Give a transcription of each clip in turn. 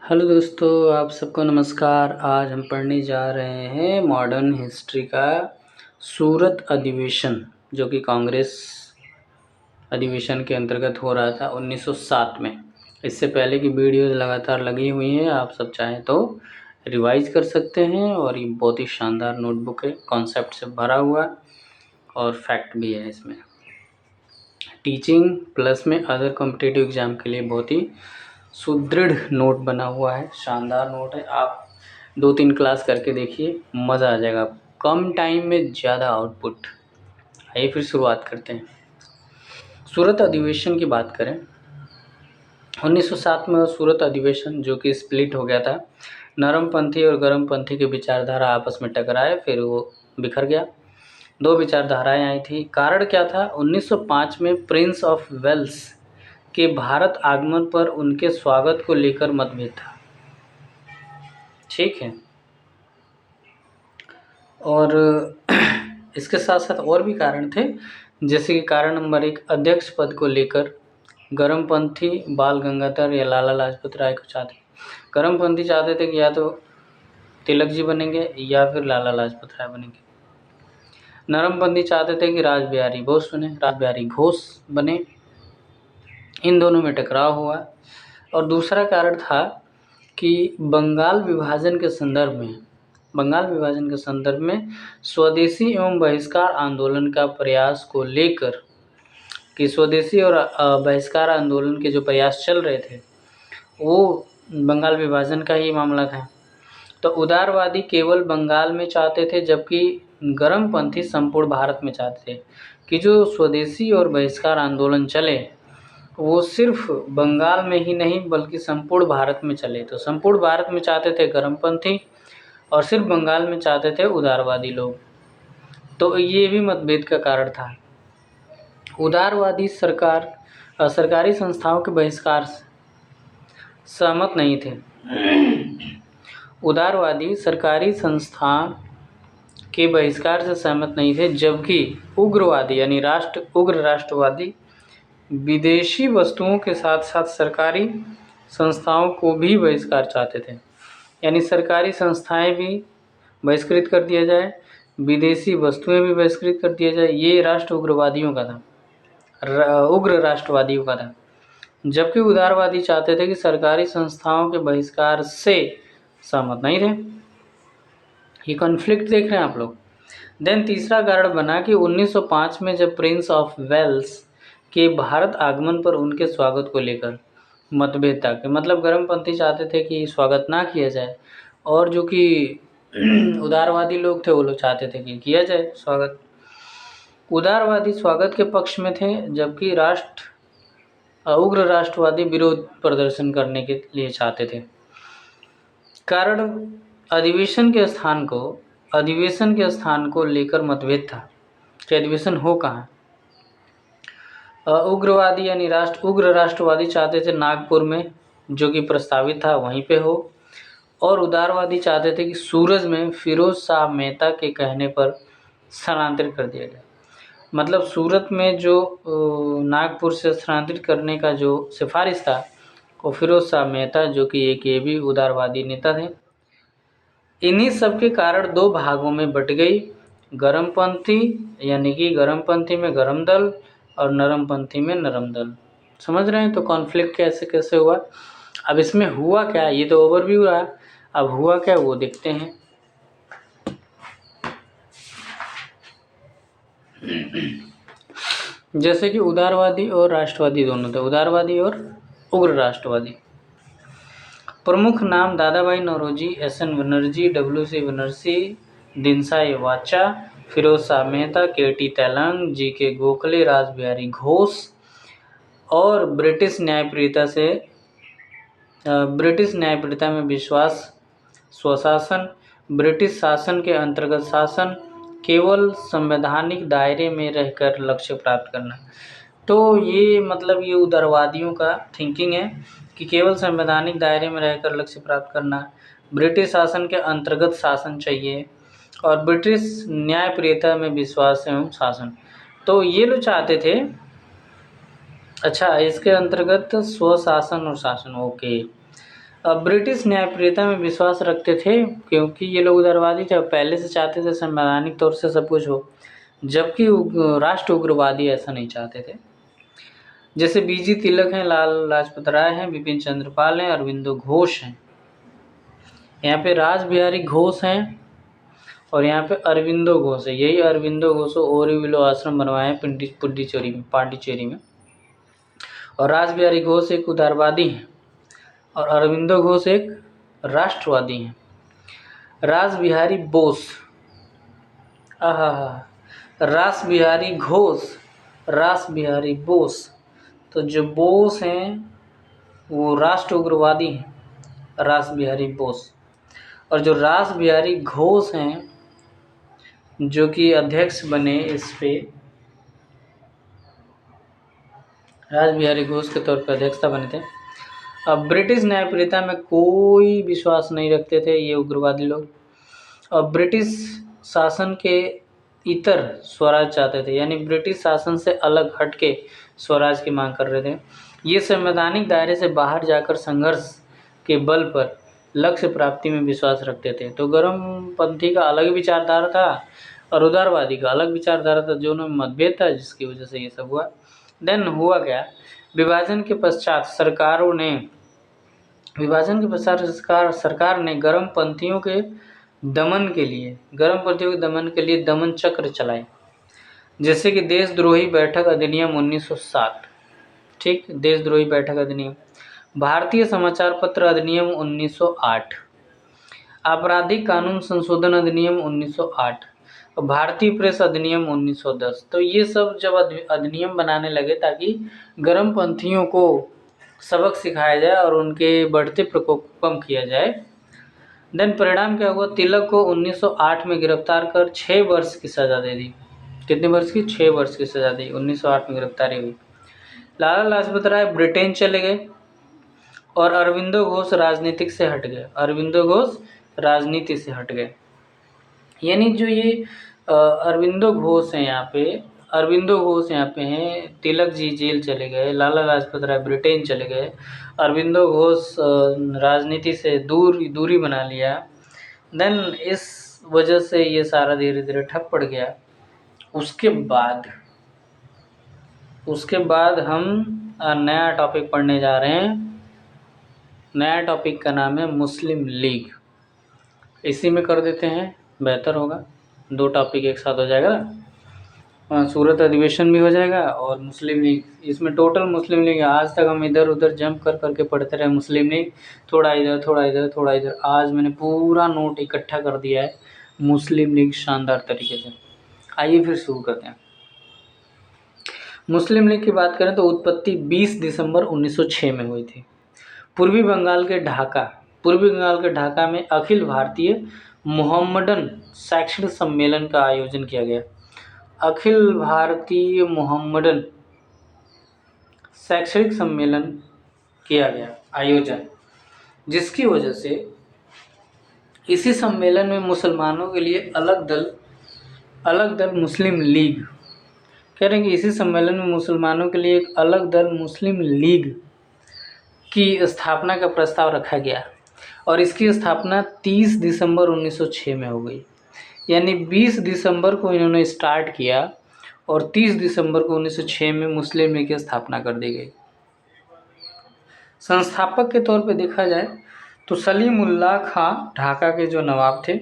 Hello दोस्तों, आप सबको नमस्कार। आज हम पढ़ने जा रहे हैं मॉडर्न हिस्ट्री का सूरत अधिवेशन, जो कि कांग्रेस अधिवेशन के अंतर्गत हो रहा था 1907 में। इससे पहले की वीडियोज़ लगातार लगी हुई हैं, आप सब चाहें तो रिवाइज कर सकते हैं। और ये बहुत ही शानदार नोटबुक है, कॉन्सेप्ट से भरा हुआ और फैक्ट भी है इसमें। टीचिंग प्लस में अदर कॉम्पिटिटिव एग्ज़ाम के लिए बहुत ही सुदृढ़ नोट बना हुआ है, शानदार नोट है। आप 2-3 क्लास करके देखिए, मज़ा आ जाएगा आपको। कम टाइम में ज़्यादा आउटपुट। आइए फिर शुरुआत करते हैं। सूरत अधिवेशन की बात करें, 1907 में सूरत अधिवेशन जो कि स्प्लिट हो गया था, नरमपंथी और गर्मपंथी की विचारधारा आपस में टकराए, फिर वो बिखर गया। 2 विचारधाराएं आई थी। कारण क्या था? 1905 में प्रिंस ऑफ वेल्स के भारत आगमन पर उनके स्वागत को लेकर मतभेद था। ठीक है। और इसके साथ साथ और भी कारण थे, जैसे कि कारण नंबर 1, अध्यक्ष पद को लेकर गर्मपंथी बाल गंगाधर या लाला लाजपत राय को चाहते। गर्मपंथी चाहते थे कि या तो तिलक जी बनेंगे या फिर लाला लाजपत राय बनेंगे। नरमपंथी चाहते थे कि रासबिहारी घोष बने। इन दोनों में टकराव हुआ। और दूसरा कारण था कि बंगाल विभाजन के संदर्भ में स्वदेशी एवं बहिष्कार आंदोलन का प्रयास को लेकर, कि स्वदेशी और बहिष्कार आंदोलन के जो प्रयास चल रहे थे वो बंगाल विभाजन का ही मामला था। तो उदारवादी केवल बंगाल में चाहते थे, जबकि गर्मपंथी संपूर्ण भारत में चाहते थे कि जो स्वदेशी और बहिष्कार आंदोलन चले वो सिर्फ बंगाल में ही नहीं बल्कि संपूर्ण भारत में चले। तो संपूर्ण भारत में चाहते थे गर्मपंथी और सिर्फ बंगाल में चाहते थे उदारवादी लोग। तो ये भी मतभेद का कारण था। उदारवादी सरकारी संस्थाओं के बहिष्कार से सहमत नहीं थे। उदारवादी सरकारी संस्थान के बहिष्कार से सहमत नहीं थे, जबकि उग्रवादी यानी उग्र राष्ट्रवादी विदेशी वस्तुओं के साथ साथ सरकारी संस्थाओं को भी बहिष्कार चाहते थे। यानी सरकारी संस्थाएं भी बहिष्कृत कर दिया जाए, विदेशी वस्तुएं भी बहिष्कृत कर दिया जाए। ये राष्ट्र उग्रवादियों का था, उग्र राष्ट्रवादियों का था। जबकि उदारवादी चाहते थे कि सरकारी संस्थाओं के बहिष्कार से सहमत नहीं थे। ये कॉन्फ्लिक्ट देख रहे हैं आप लोग। देन तीसरा कारण बना कि 1905 में जब प्रिंस ऑफ वेल्स के भारत आगमन पर उनके स्वागत को लेकर मतभेद था, कि मतलब गर्मपंथी चाहते थे कि स्वागत ना किया जाए और जो कि उदारवादी लोग थे वो लोग चाहते थे कि किया जाए स्वागत। उदारवादी स्वागत के पक्ष में थे, जबकि उग्र राष्ट्रवादी विरोध प्रदर्शन करने के लिए चाहते थे। कारण अधिवेशन के स्थान को लेकर मतभेद था कि अधिवेशन हो कहाँ। उग्रवादी यानी उग्र राष्ट्रवादी चाहते थे नागपुर में, जो कि प्रस्तावित था वहीं पे हो, और उदारवादी चाहते थे कि सूरज में फिरोज शाह मेहता के कहने पर स्थानांतरित कर दिया जाए। मतलब सूरत में जो नागपुर से स्थानांतरित करने का जो सिफारिश था वो फिरोज शाह मेहता, जो कि एक ये भी उदारवादी नेता थे। इन्हीं सब के कारण 2 भागों में बट गई, गर्मपंथी यानी कि गर्मपंथी में गरम दल और नरमपंथी में नरम दल। समझ रहे हैं? तो कॉन्फ्लिक्ट कैसे कैसे हुआ। अब इसमें हुआ क्या, ये तो ओवरव्यू रहा, अब हुआ क्या वो देखते हैं। जैसे कि उदारवादी और राष्ट्रवादी दोनों थे, उदारवादी और उग्र राष्ट्रवादी। प्रमुख नाम दादाभाई नौरोजी, एस.एन. बनर्जी, W.C. बनर्जी, दिनसाई वाचा, फिरोज शाह मेहता, के.टी. तेलंग, जी.के. गोखले, रासबिहारी घोष। और ब्रिटिश न्यायप्रियता में विश्वास, स्वशासन, ब्रिटिश शासन के अंतर्गत शासन, केवल संवैधानिक दायरे में रहकर लक्ष्य प्राप्त करना। तो ये मतलब ये उदारवादियों का थिंकिंग है कि केवल संवैधानिक दायरे में रहकर लक्ष्य प्राप्त करना, ब्रिटिश शासन के अंतर्गत शासन चाहिए, और ब्रिटिश न्यायप्रियता में विश्वास एवं शासन। तो ये लोग चाहते थे, अच्छा इसके अंतर्गत स्वशासन और शासन, ओके। ब्रिटिश न्यायप्रियता में विश्वास रखते थे क्योंकि ये लोग उदारवादी थे और पहले से चाहते थे संवैधानिक तौर से सब कुछ हो, जबकि राष्ट्र उग्रवादी ऐसा नहीं चाहते थे। जैसे बीजी तिलक हैं, लाल लाजपत राय हैं, बिपिन चंद्रपाल हैं, अरविंदो घोष हैं। यहाँ पे रास बिहारी घोष हैं और यहाँ पे अरविंदो घोष है। यही अरविंदो घोष ओरोविलो आश्रम बनवाए हैं पांडिचेरी में। और रास बिहारी घोष एक उदारवादी हैं और अरविंदो घोष एक राष्ट्रवादी हैं। रास बिहारी बोस, रास बिहारी घोष, रास बिहारी बोस, तो जो बोस हैं वो राष्ट्र उग्रवादी हैं, रास बिहारी बोस। और जो रास बिहारी घोष हैं जो कि अध्यक्ष बने इस पे, रास बिहारी घोष के तौर पर अध्यक्षता बने थे। अब ब्रिटिश न्यायप्रियता में कोई विश्वास नहीं रखते थे ये उग्रवादी लोग, और ब्रिटिश शासन के इतर स्वराज चाहते थे, यानी ब्रिटिश शासन से अलग हट के स्वराज की मांग कर रहे थे। ये संवैधानिक दायरे से बाहर जाकर संघर्ष के बल पर लक्ष्य प्राप्ति में विश्वास रखते थे। तो गर्मपंथी का अलग विचारधारा था और उदारवादी का अलग विचारधारा था, दोनों में मतभेद था, जिसकी वजह से ये सब हुआ। देन हुआ क्या, विभाजन के पश्चात सरकार ने गर्मपंथियों के दमन के लिए दमन चक्र चलाए, जैसे कि देशद्रोही बैठक अधिनियम 1907, ठीक, देशद्रोही बैठक अधिनियम, भारतीय समाचार पत्र अधिनियम 1908, आपराधिक कानून संशोधन अधिनियम 1908, भारतीय प्रेस अधिनियम 1910। तो ये सब जब अधिनियम बनाने लगे ताकि गर्मपंथियों को सबक सिखाया जाए और उनके बढ़ते प्रकोप को कम किया जाए। देन परिणाम क्या हुआ, तिलक को 1908 में गिरफ्तार कर 6 वर्ष की सज़ा दे दी। कितने वर्ष की? 6 वर्ष की सज़ा दी। 1908 में गिरफ्तारी हुई। लाला लाजपत राय ब्रिटेन चले गए और अरविंदो घोष राजनीति से हट गए। यानी जो ये अरविंदो घोष यहाँ पे हैं, तिलक जी जेल चले गए, लाला लाजपत राय ब्रिटेन चले गए, अरविंदो घोष राजनीति से दूरी बना लिया। देन इस वजह से ये सारा धीरे धीरे ठप पड़ गया। उसके बाद हम नया टॉपिक पढ़ने जा रहे हैं। नया टॉपिक का नाम है मुस्लिम लीग। इसी में कर देते हैं, बेहतर होगा। 2 टॉपिक एक साथ हो जाएगा ना, सूरत अधिवेशन भी हो जाएगा और मुस्लिम लीग। इसमें टोटल मुस्लिम लीग, आज तक हम इधर उधर जंप करके पढ़ते रहे मुस्लिम लीग, थोड़ा इधर। आज मैंने पूरा नोट इकट्ठा कर दिया है मुस्लिम लीग शानदार तरीके से। आइए फिर शुरू करते हैं। मुस्लिम लीग की बात करें तो उत्पत्ति 20 दिसंबर 1906 में हुई थी। पूर्वी बंगाल के ढाका में अखिल भारतीय मोहम्मडन शैक्षणिक सम्मेलन का आयोजन किया गया। अखिल भारतीय मोहम्मडन शैक्षणिक सम्मेलन किया गया आयोजन, जिसकी वजह से इसी सम्मेलन में मुसलमानों के लिए अलग दल मुस्लिम लीग, कह रहे हैं कि इसी सम्मेलन में मुसलमानों के लिए एक अलग दल मुस्लिम लीग की स्थापना का प्रस्ताव रखा गया और इसकी स्थापना 30 दिसंबर 1906 में हो गई। यानी 20 दिसंबर को इन्होंने स्टार्ट किया और 30 दिसंबर को 1906 में मुस्लिम लीग की स्थापना कर दी गई। संस्थापक के तौर पे देखा जाए तो सलीमुल्लाह खां ढाका के जो नवाब थे,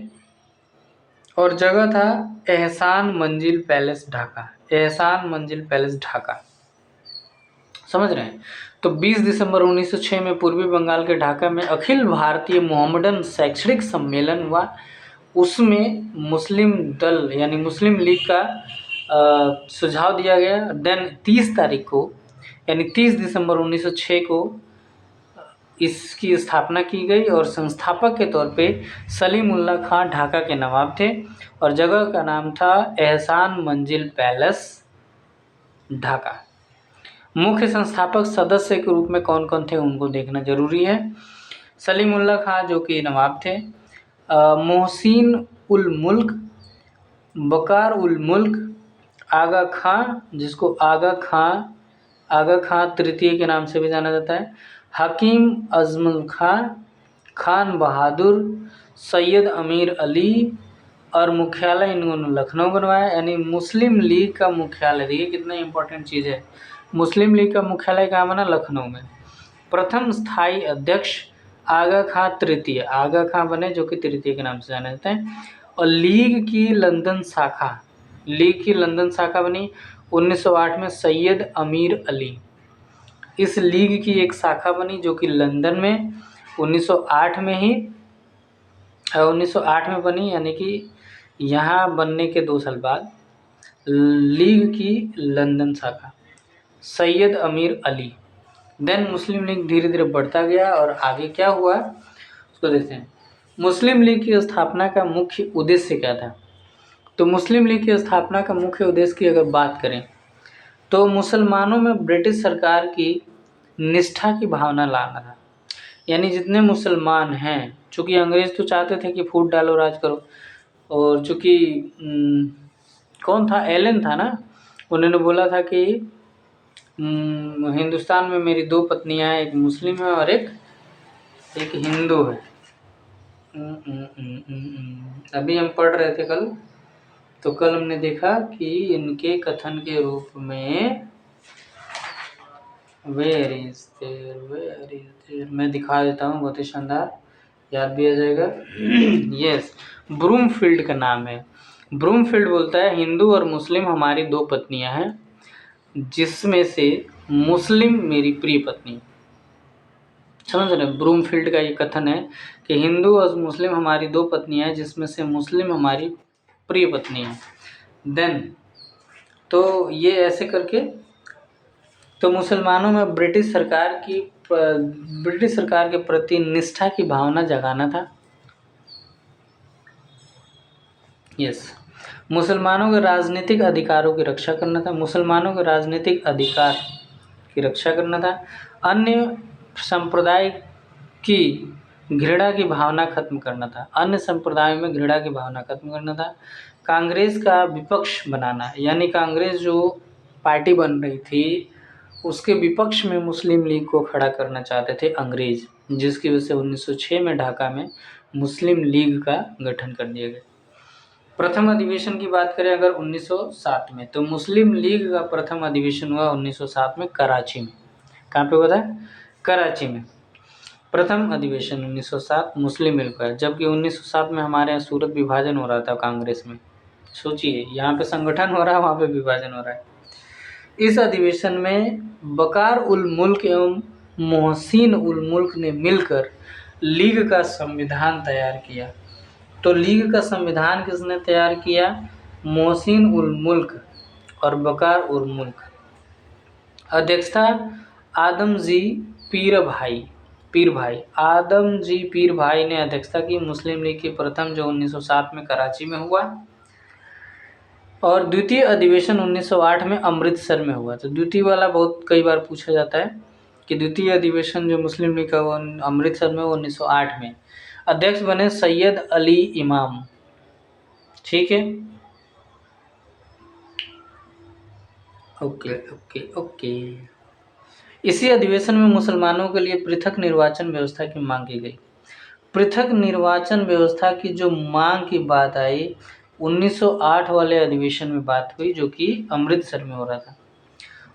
और जगह था एहसान मंजिल पैलेस ढाका। समझ रहे हैं? तो 20 दिसंबर 1906 में पूर्वी बंगाल के ढाका में अखिल भारतीय मोहम्मडन शैक्षणिक सम्मेलन हुआ। उसमें मुस्लिम दल यानी मुस्लिम लीग का सुझाव दिया गया। देन 30 तारीख को यानी 30 दिसंबर 1906 को इसकी स्थापना की गई और संस्थापक के तौर पे सलीमुल्लाह खां ढाका के नवाब थे और जगह का नाम था एहसान मंजिल पैलेस ढाका। मुख्य संस्थापक सदस्य के रूप में कौन कौन थे उनको देखना जरूरी है। सलीमुल्लाह खां जो कि नवाब थे, मोहसिन उल मुल्क, बकार उल मुल्क, आगा खां जिसको आगा खां तृतीय के नाम से भी जाना जाता है, हकीम अजमल खां, खान बहादुर, सैयद अमीर अली, और मुख्यालय इन्होंने लखनऊ बनवाया। यानी मुस्लिम लीग का मुख्यालय, देखिए कितना इंपॉर्टेंट चीज़ है, मुस्लिम लीग का मुख्यालय कहाँ बना? लखनऊ में। प्रथम स्थायी अध्यक्ष आगा खां तृतीय, आगा खां बने जो कि तृतीय के नाम से जाने जाते हैं। और लीग की लंदन शाखा बनी 1908 में सैयद अमीर अली। इस लीग की एक शाखा बनी जो कि लंदन में 1908 में ही 1908 में बनी, यानी कि यहाँ बनने के 2 साल बाद लीग की लंदन शाखा सैयद अमीर अली। देन मुस्लिम लीग धीरे धीरे बढ़ता गया और आगे क्या हुआ उसको देखते हैं। मुस्लिम लीग की स्थापना का मुख्य उद्देश्य क्या था? तो मुस्लिम लीग की स्थापना का मुख्य उद्देश्य की अगर बात करें तो मुसलमानों में ब्रिटिश सरकार की निष्ठा की भावना लाना था। यानी जितने मुसलमान हैं, चूँकि अंग्रेज तो चाहते थे कि फूट डालो राज करो, और चूँकि कौन था, एलन था ना, उन्होंने बोला था कि हिंदुस्तान में मेरी 2 पत्नियां हैं, एक मुस्लिम है और एक हिंदू है। अभी हम पढ़ रहे थे कल, तो कल हमने देखा कि इनके कथन के रूप में वेयर इज देयर मैं दिखा देता हूँ, बहुत ही शानदार, याद भी आ जाएगा। यस, ब्रूमफील्ड का नाम है। ब्रूमफील्ड बोलता है हिंदू और मुस्लिम हमारी 2 पत्नियां हैं, जिसमें से मुस्लिम मेरी प्रिय पत्नी। समझ रहे? ब्रूमफील्ड का ये कथन है कि हिंदू और मुस्लिम हमारी 2 पत्नियां हैं, जिसमें से मुस्लिम हमारी प्रिय पत्नी है। देन तो ये ऐसे करके तो मुसलमानों में ब्रिटिश सरकार के प्रति निष्ठा की भावना जगाना था। यस, मुसलमानों के राजनीतिक अधिकारों की रक्षा करना था। मुसलमानों के राजनीतिक अधिकार की रक्षा करना था। अन्य संप्रदाय की घृणा की भावना खत्म करना था। अन्य संप्रदायों में घृणा की भावना खत्म करना था। कांग्रेस का विपक्ष बनाना, यानी कांग्रेस जो पार्टी बन रही थी उसके विपक्ष में मुस्लिम लीग को खड़ा करना चाहते थे अंग्रेज, जिसकी वजह से 1906 में ढाका में मुस्लिम लीग का गठन कर दिया गया। प्रथम अधिवेशन की बात करें अगर 1907 में, तो मुस्लिम लीग का प्रथम अधिवेशन हुआ 1907 में कराची में। कहाँ पे हुआ था? कराची में। प्रथम अधिवेशन 1907 मुस्लिम लीग का, जबकि 1907 में हमारे यहाँ सूरत विभाजन हो रहा था कांग्रेस में। सोचिए, यहाँ पे संगठन हो रहा है, वहाँ पे विभाजन हो रहा है। इस अधिवेशन में बकार उल मुल्क एवं मोहसिन उल मुल्क ने मिलकर लीग का संविधान तैयार किया। तो लीग का संविधान किसने तैयार किया? मोहसिन उल मुल्क और बकार उल मुल्क। अध्यक्षता आदम जी पीर भाई आदम जी पीर भाई ने अध्यक्षता की। मुस्लिम लीग की प्रथम जो 1907 में कराची में हुआ, और द्वितीय अधिवेशन 1908 में अमृतसर में हुआ। तो द्वितीय वाला बहुत कई बार पूछा जाता है कि द्वितीय अधिवेशन जो मुस्लिम लीग का वो अमृतसर में 1908 में। अध्यक्ष बने सैयद अली इमाम। ठीक है, ओके। इसी अधिवेशन में मुसलमानों के लिए पृथक निर्वाचन व्यवस्था की मांग की गई। पृथक निर्वाचन व्यवस्था की जो मांग की बात आई 1908 वाले अधिवेशन में बात हुई, जो कि अमृतसर में हो रहा था।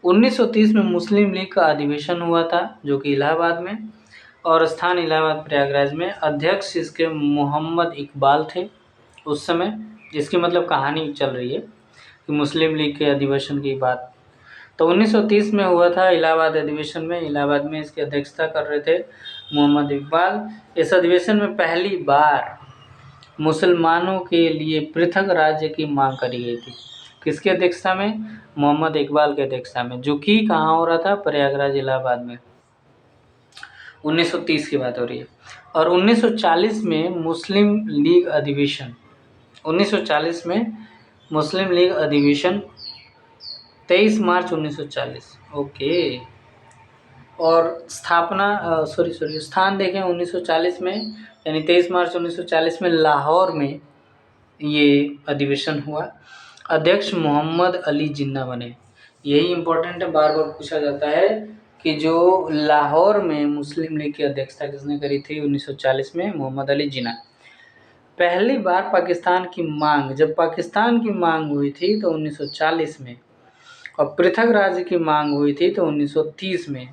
1930 में मुस्लिम लीग का अधिवेशन हुआ था जो कि इलाहाबाद में, और स्थान इलाहाबाद प्रयागराज में। अध्यक्ष इसके मोहम्मद इकबाल थे उस समय। इसकी मतलब कहानी चल रही है कि मुस्लिम लीग के अधिवेशन की बात। तो 1930 में हुआ था इलाहाबाद अधिवेशन में। इलाहाबाद में इसकी अध्यक्षता कर रहे थे मोहम्मद इकबाल। इस अधिवेशन में पहली बार मुसलमानों के लिए पृथक राज्य की मांग करी गई थी। किसकी अध्यक्षता में? मोहम्मद इकबाल की अध्यक्षता में, जो कि कहाँ हो रहा था? प्रयागराज इलाहाबाद में। 1930 की बात हो रही है। और 1940 में मुस्लिम लीग अधिवेशन 1940 में मुस्लिम लीग अधिवेशन 23 मार्च 1940। ओके। और स्थान देखें 1940 में, यानी 23 मार्च 1940 में लाहौर में ये अधिवेशन हुआ। अध्यक्ष मोहम्मद अली जिन्ना बने। यही इम्पोर्टेंट है, बार बार पूछा जाता है कि जो लाहौर में मुस्लिम लीग की अध्यक्षता किसने करी थी 1940 में? मोहम्मद अली जिन्ना। पहली बार पाकिस्तान की मांग, जब पाकिस्तान की मांग हुई थी तो 1940 में, और पृथक राज्य की मांग हुई थी तो 1930 में,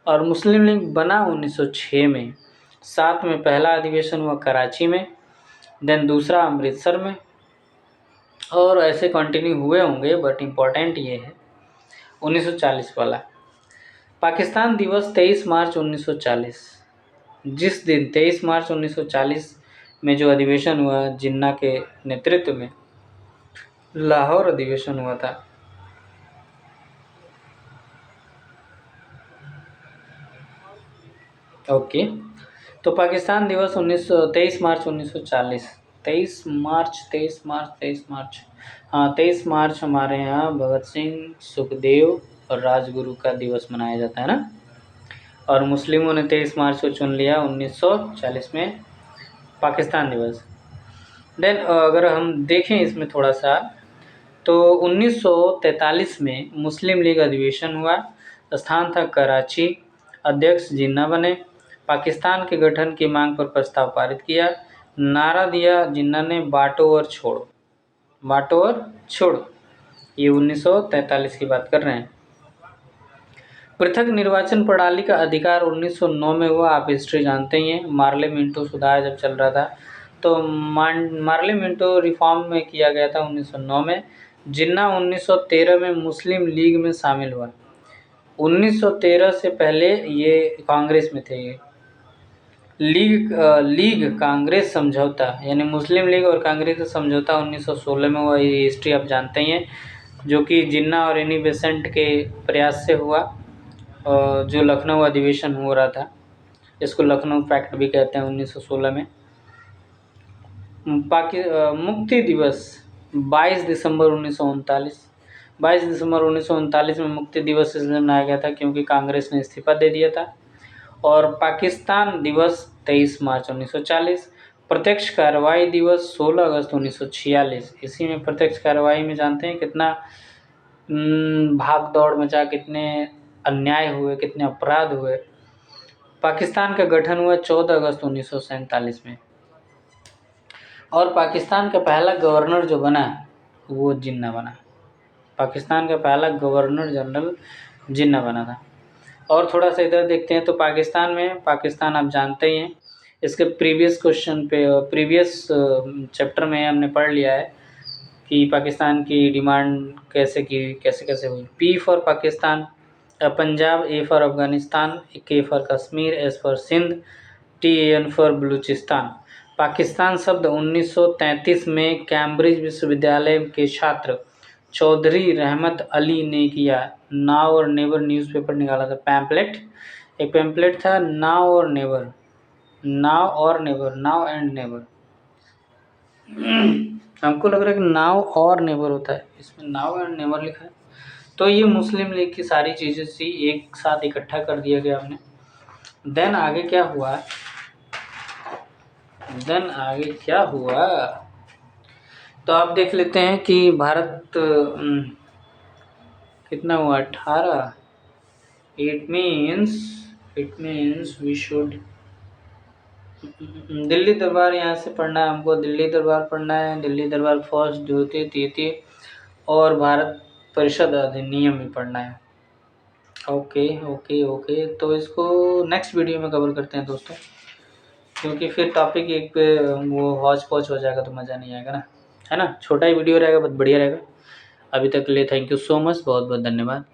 और मुस्लिम लीग बना 1906 में। साथ में पहला अधिवेशन हुआ कराची में, देन दूसरा अमृतसर में, और ऐसे कंटिन्यू हुए होंगे, बट इम्पॉर्टेंट ये है 1940 वाला। पाकिस्तान दिवस 23 मार्च 1940, जिस दिन 23 मार्च 1940 में जो अधिवेशन हुआ जिन्ना के नेतृत्व में, लाहौर अधिवेशन हुआ था। ओके, तो पाकिस्तान दिवस 23 मार्च 1940, 23 मार्च, हाँ 23 मार्च हमारे यहाँ भगत सिंह, सुखदेव और राजगुरु का दिवस मनाया जाता है ना। और मुस्लिमों ने 23 मार्च को चुन लिया 1940 में पाकिस्तान दिवस। देन अगर हम देखें इसमें थोड़ा सा, तो 1943 में मुस्लिम लीग अधिवेशन हुआ, स्थान था कराची, अध्यक्ष जिन्ना बने, पाकिस्तान के गठन की मांग पर प्रस्ताव पारित किया, नारा दिया जिन्ना ने, बांटो और छोड़ो, बांटो और छोड़ो। ये 1943 की बात कर रहे हैं। पृथक निर्वाचन प्रणाली का अधिकार 1909 में हुआ, आप हिस्ट्री जानते ही हैं। मार्ले मिंटो सुधार जब चल रहा था तो मार्ले मिंटो रिफॉर्म में किया गया था 1909 में। जिन्ना 1913 में मुस्लिम लीग में शामिल हुआ। 1913 से पहले ये कांग्रेस में थे। ये लीग कांग्रेस समझौता, यानी मुस्लिम लीग और कांग्रेस का समझौता 1916 में हुआ। ये हिस्ट्री आप जानते ही हैं, जो कि जिन्ना और एनी बेसेंट के प्रयास से हुआ, जो लखनऊ अधिवेशन हो रहा था। इसको लखनऊ पैक्ट भी कहते हैं 1916 में। मुक्ति दिवस 22 दिसंबर 1939, 22 दिसंबर 1939 में मुक्ति दिवस इसलिए मनाया गया था क्योंकि कांग्रेस ने इस्तीफा दे दिया था। और पाकिस्तान दिवस 23 मार्च 1940, प्रत्यक्ष कार्रवाई दिवस 16 अगस्त 1946। इसी में प्रत्यक्ष कार्रवाई में जानते हैं कितना भाग दौड़ मचा, कितने अन्याय हुए, कितने अपराध हुए। पाकिस्तान का गठन हुआ 14 अगस्त 1947 में, और पाकिस्तान का पहला गवर्नर जो बना वो जिन्ना बना। पाकिस्तान का पहला गवर्नर जनरल जिन्ना बना था। और थोड़ा सा इधर देखते हैं तो पाकिस्तान आप जानते ही हैं, इसके प्रीवियस क्वेश्चन पे, प्रीवियस चैप्टर में हमने पढ़ लिया है कि पाकिस्तान की डिमांड कैसे हुई। P for Pakistan, Punjab, A for Afghanistan, K for Kashmir, S for Sindh, TAN for Balochistan. Pakistan शब्द 1933 में कैम्ब्रिज विश्वविद्यालय के छात्र चौधरी रहमत अली ने किया। नाउ और नेवर न्यूज़पेपर निकाला था, पैम्पलेट, एक पैम्पलेट था नाउ और नेवर, नाउ एंड नेवर। हमको लग रहा है कि नाउ और नेवर होता है, इसमें नाउ एंड नेवर लिखा है। तो ये मुस्लिम लीग की सारी चीज़ें सी एक साथ इकट्ठा कर दिया गया हमने। देन आगे क्या हुआ, तो आप देख लेते हैं कि भारत कितना हुआ, 18। It means we should Delhi Durbar यहाँ से पढ़ना है हमको, दिल्ली दरबार पढ़ना है, दिल्ली दरबार फर्स्ट, द्वितीय, तृतीय, और भारत परिषद अधिनियम भी पढ़ना है। ओके, तो इसको नेक्स्ट वीडियो में कवर करते हैं दोस्तों, क्योंकि फिर टॉपिक एक पे वो हौच पौच हो जाएगा तो मज़ा नहीं आएगा ना, है ना। छोटा ही वीडियो रहेगा, बहुत बढ़िया रहेगा। अभी तक के लिए थैंक यू सो मच, बहुत बहुत धन्यवाद।